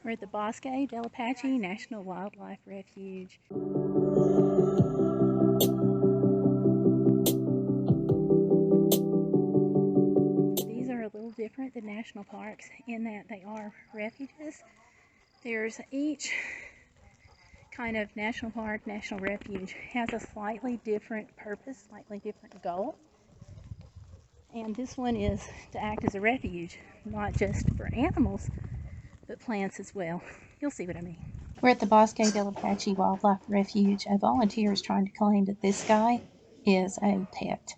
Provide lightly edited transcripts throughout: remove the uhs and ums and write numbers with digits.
We're at the Bosque Del Apache National Wildlife Refuge. These are a little different than national parks in that they are refuges. There's each kind of national park, national refuge has a slightly different purpose, slightly different goal. And this one is to act as a refuge, not just for animals, but plants as well. You'll see what I mean. We're at the Bosque Del Apache Wildlife Refuge. A volunteer is trying to claim that this guy is a pet.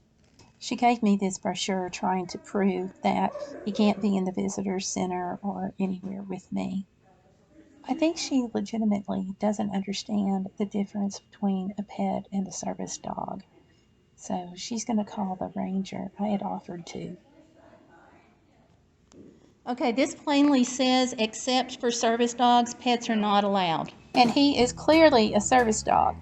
She gave me this brochure trying to prove that he can't be in the visitor center or anywhere with me. I think she legitimately doesn't understand the difference between a pet and a service dog. So she's going to call the ranger. I had offered to. Okay, this plainly says, except for service dogs, pets are not allowed. And he is clearly a service dog.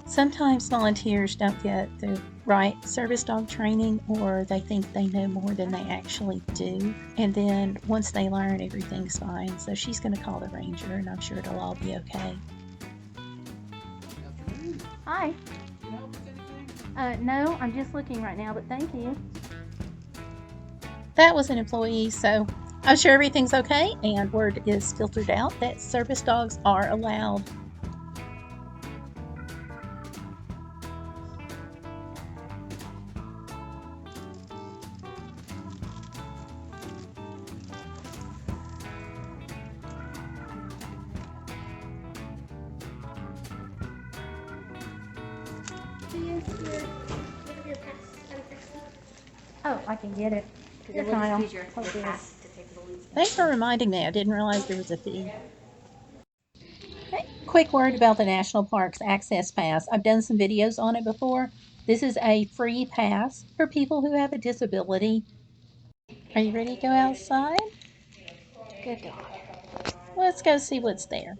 Sometimes volunteers don't get the right service dog training, or they think they know more than they actually do. And then once they learn, everything's fine. So she's going to call the ranger, and I'm sure it'll all be okay. Hi. No, I'm just looking right now, but thank you. That was an employee, so I'm sure everything's okay, and word is filtered out that service dogs are allowed. Oh, I can get it. Here, Kyle. Thanks for reminding me. I didn't realize there was a fee. Okay. Quick word about the National Parks Access Pass. I've done some videos on it before. This is a free pass for people who have a disability. Are you ready to go outside? Good dog. Let's go see what's there.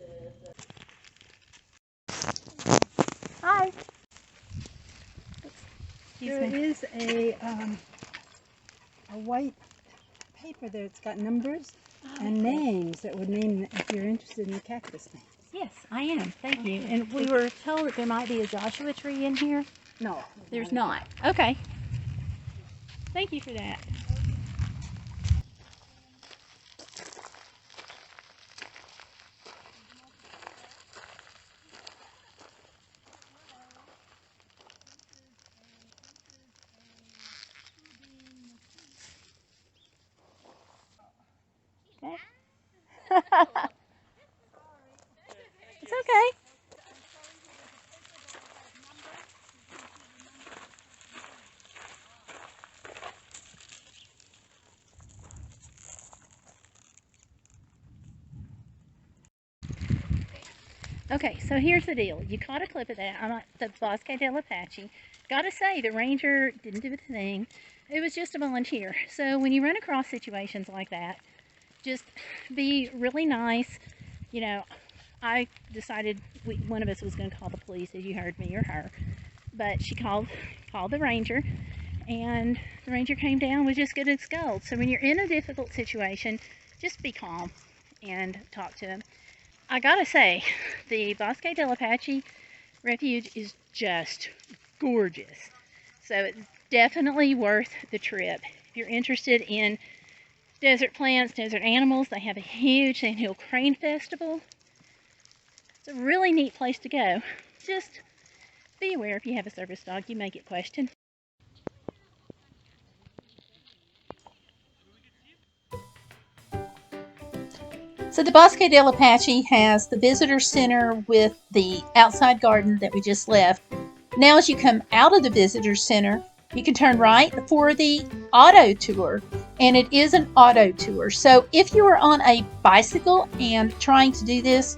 Hi. There is a white paper there. It's got numbers and names that would name if you're interested in the cactus names. Yes, I am. Thank you. And we were told that there might be a Joshua tree in here. No. There's not. Okay. Thank you for that. Okay. It's okay. Okay, so here's the deal. You caught a clip of that. I'm at the Bosque Del Apache. Gotta say, the ranger didn't do a thing. It was just a volunteer. So when you run across situations like that, just be really nice. You know, I decided one of us was going to call the police, as you heard, me or her. But she called the ranger, and the ranger came down with just good as gold. So when you're in a difficult situation, just be calm and talk to him. I gotta say, the Bosque Del Apache Refuge is just gorgeous. So it's definitely worth the trip. If you're interested in desert plants, desert animals, they have a huge sandhill crane festival. It's a really neat place to go. Just be aware if you have a service dog, you may get questioned. So the Bosque Del Apache has the visitor center with the outside garden that we just left. Now as you come out of the visitor center, you can turn right for the auto tour, and it is an auto tour. So if you are on a bicycle and trying to do this,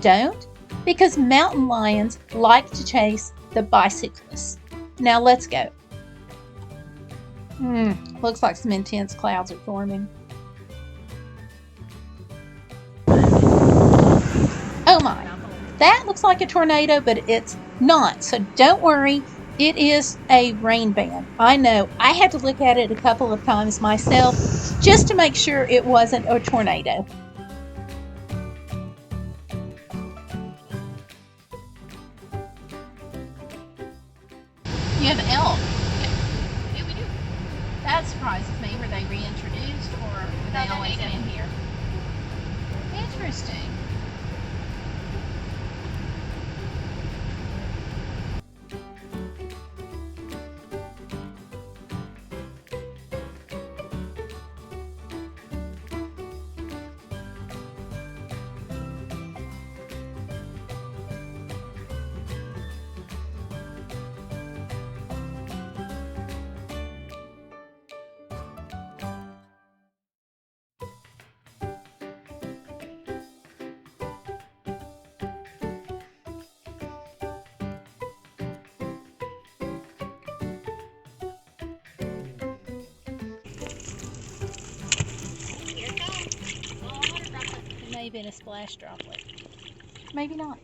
don't, because mountain lions like to chase the bicyclists. Now let's go. Looks like some intense clouds are forming. Oh my, that looks like a tornado, but it's not. So don't worry It is a rain band. I know. I had to look at it a couple of times myself just to make sure it wasn't a tornado. You have elk. Yeah, we do. That surprises me. Were they reintroduced or were they always been here? Interesting. It may have been a splash droplet. Maybe not.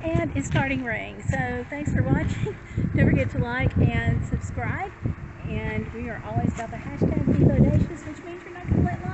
And it's starting rain. So thanks for watching. Don't forget to like and subscribe. And we are always about the hashtag Bodacious, which means you're not going to let